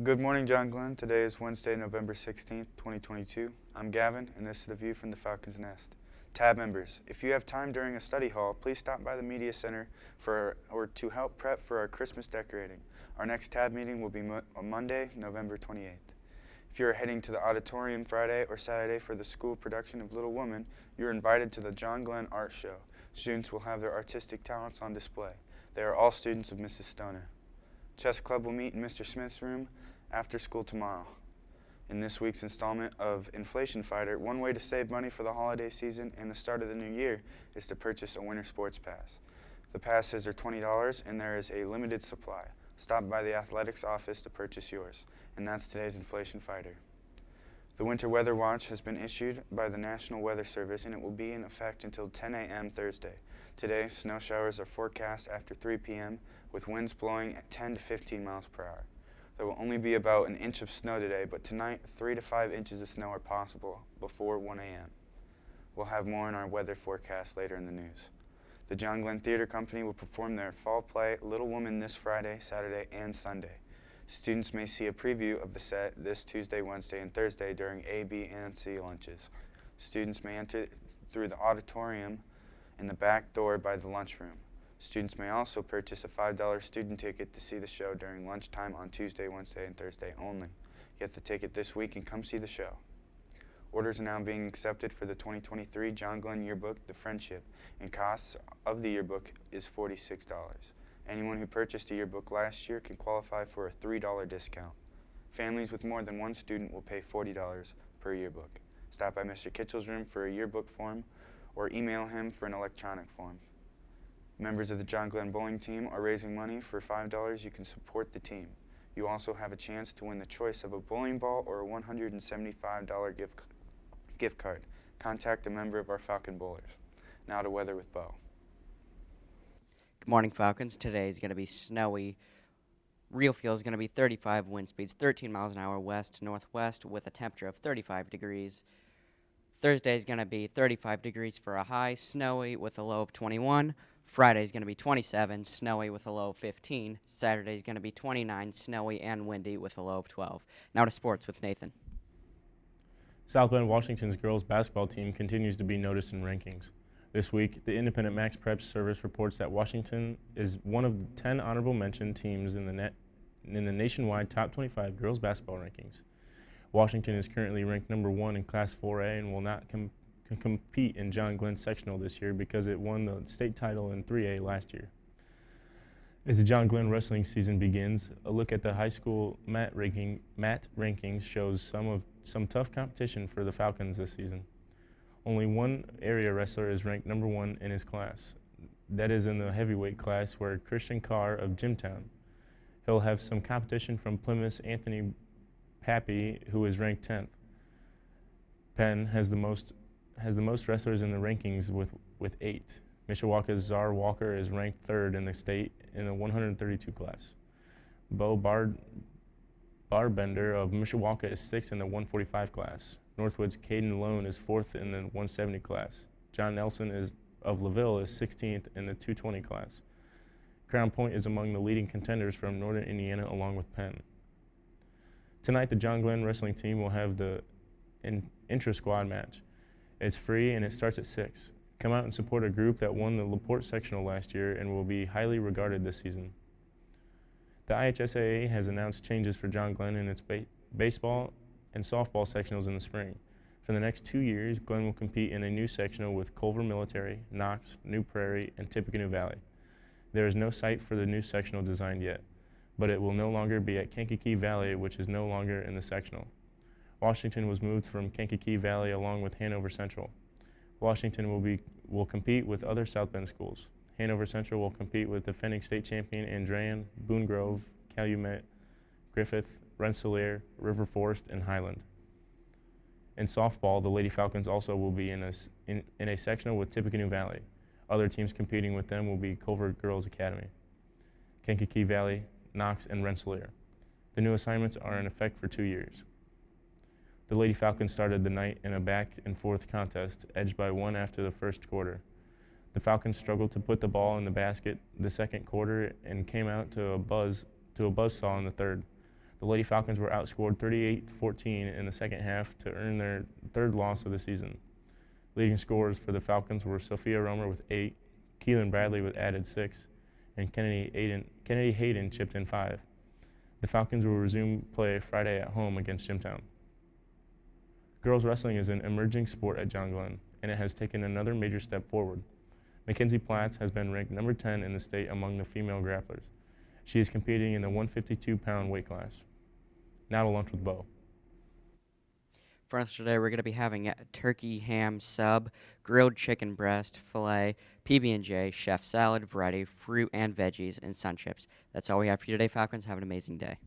Good morning, John Glenn. Today is Wednesday, November 16th, 2022. I'm Gavin, and this is the view from the Falcon's Nest. Tab members, if you have time during a study hall, please stop by the Media Center or to help prep for our Christmas decorating. Our next Tab meeting will be on Monday, November 28th. If you are heading to the auditorium Friday or Saturday for the school production of Little Woman, you are invited to the John Glenn Art Show. Students will have their artistic talents on display. They are all students of Mrs. Stoner. Chess Club will meet in Mr. Smith's room after school tomorrow. In this week's installment of Inflation Fighter, one way to save money for the holiday season and the start of the new year is to purchase a winter sports pass. The passes are $20 and there is a limited supply. Stop by the athletics office to purchase yours. And that's today's Inflation Fighter. The Winter Weather Watch has been issued by the National Weather Service and it will be in effect until 10 a.m. Thursday. Today, snow showers are forecast after 3 p.m. with winds blowing at 10 to 15 miles per hour. There will only be about an inch of snow today, but tonight 3 to 5 inches of snow are possible before 1 a.m. We'll have more in our weather forecast later in the news. The John Glenn Theater Company will perform their fall play Little Woman this Friday, Saturday, and Sunday. Students may see a preview of the set this Tuesday, Wednesday, and Thursday during A, B, and C lunches. Students may enter through the auditorium in the back door by the lunchroom. Students may also purchase a $5 student ticket to see the show during lunchtime on Tuesday, Wednesday, and Thursday only. Get the ticket this week and come see the show. Orders are now being accepted for the 2023 John Glenn Yearbook, The Friendship, and costs of the yearbook is $46. Anyone who purchased a yearbook last year can qualify for a $3 discount. Families with more than one student will pay $40 per yearbook. Stop by Mr. Kitchell's room for a yearbook form or email him for an electronic form. Members of the John Glenn bowling team are raising money. For $5 you can support the team. You also have a chance to win the choice of a bowling ball or a $175 gift card. Contact a member of our Falcon Bowlers. Now to weather with Bo. Good morning, Falcons. Today is going to be snowy. Real feel is going to be 35, wind speeds 13 miles an hour west to northwest with a temperature of 35 degrees. Thursday is going to be 35 degrees for a high, snowy with a low of 21. Friday is going to be 27, snowy with a low of 15. Saturday is going to be 29, snowy and windy with a low of 12. Now to sports with Nathan. South Bend Washington's girls basketball team continues to be noticed in rankings. This week, the Independent Max Prep Service reports that Washington is one of the 10 honorable mention teams in the nationwide top 25 girls basketball rankings. Washington is currently ranked number 1 in Class 4A and will not compete in John Glenn sectional this year because it won the state title in 3A last year. As the John Glenn wrestling season begins, a look at the high school mat rankings shows some tough competition for the Falcons this season. Only one area wrestler is ranked number 1 in his class. That is in the heavyweight class where Christian Carr of Jimtown. He'll have some competition from Plymouth's Anthony Pappy, who is ranked 10th. Penn has the most wrestlers in the rankings with 8. Mishawaka's Czar Walker is ranked 3rd in the state in the 132 class. Bo Barbender of Mishawaka is 6th in the 145 class. Northwood's Caden Lone is 4th in the 170 class. John Nelson of LaVille is 16th in the 220 class. Crown Point is among the leading contenders from Northern Indiana along with Penn. Tonight, the John Glenn wrestling team will have the intra-squad match. It's free and it starts at 6. Come out and support a group that won the LaPorte sectional last year and will be highly regarded this season. The IHSAA has announced changes for John Glenn in its baseball and softball sectionals in the spring. For the next 2 years, Glenn will compete in a new sectional with Culver Military, Knox, New Prairie, and Tippecanoe Valley. There is no site for the new sectional designed yet, but it will no longer be at Kankakee Valley, which is no longer in the sectional. Washington was moved from Kankakee Valley along with Hanover Central. Washington will compete with other South Bend schools. Hanover Central will compete with defending state champion Andrean, Boone Grove, Calumet, Griffith, Rensselaer, River Forest, and Highland. In softball, the Lady Falcons also will be in a sectional with Tippecanoe Valley. Other teams competing with them will be Culver Girls Academy, Kankakee Valley, Knox, and Rensselaer. The new assignments are in effect for 2 years. The Lady Falcons started the night in a back-and-forth contest, edged by 1 after the first quarter. The Falcons struggled to put the ball in the basket the second quarter and came out to a buzzsaw in the third. The Lady Falcons were outscored 38-14 in the second half to earn their third loss of the season. Leading scorers for the Falcons were Sophia Romer with 8, Keelan Bradley with added 6, and Kennedy Hayden chipped in 5. The Falcons will resume play Friday at home against Jimtown. Girls wrestling is an emerging sport at John Glenn, and it has taken another major step forward. Mackenzie Platts has been ranked number 10 in the state among the female grapplers. She is competing in the 152-pound weight class. Now to lunch with Bo. For us today, we're going to be having a turkey ham sub, grilled chicken breast, filet, PB&J, chef salad, variety of fruit and veggies, and sun chips. That's all we have for you today, Falcons. Have an amazing day.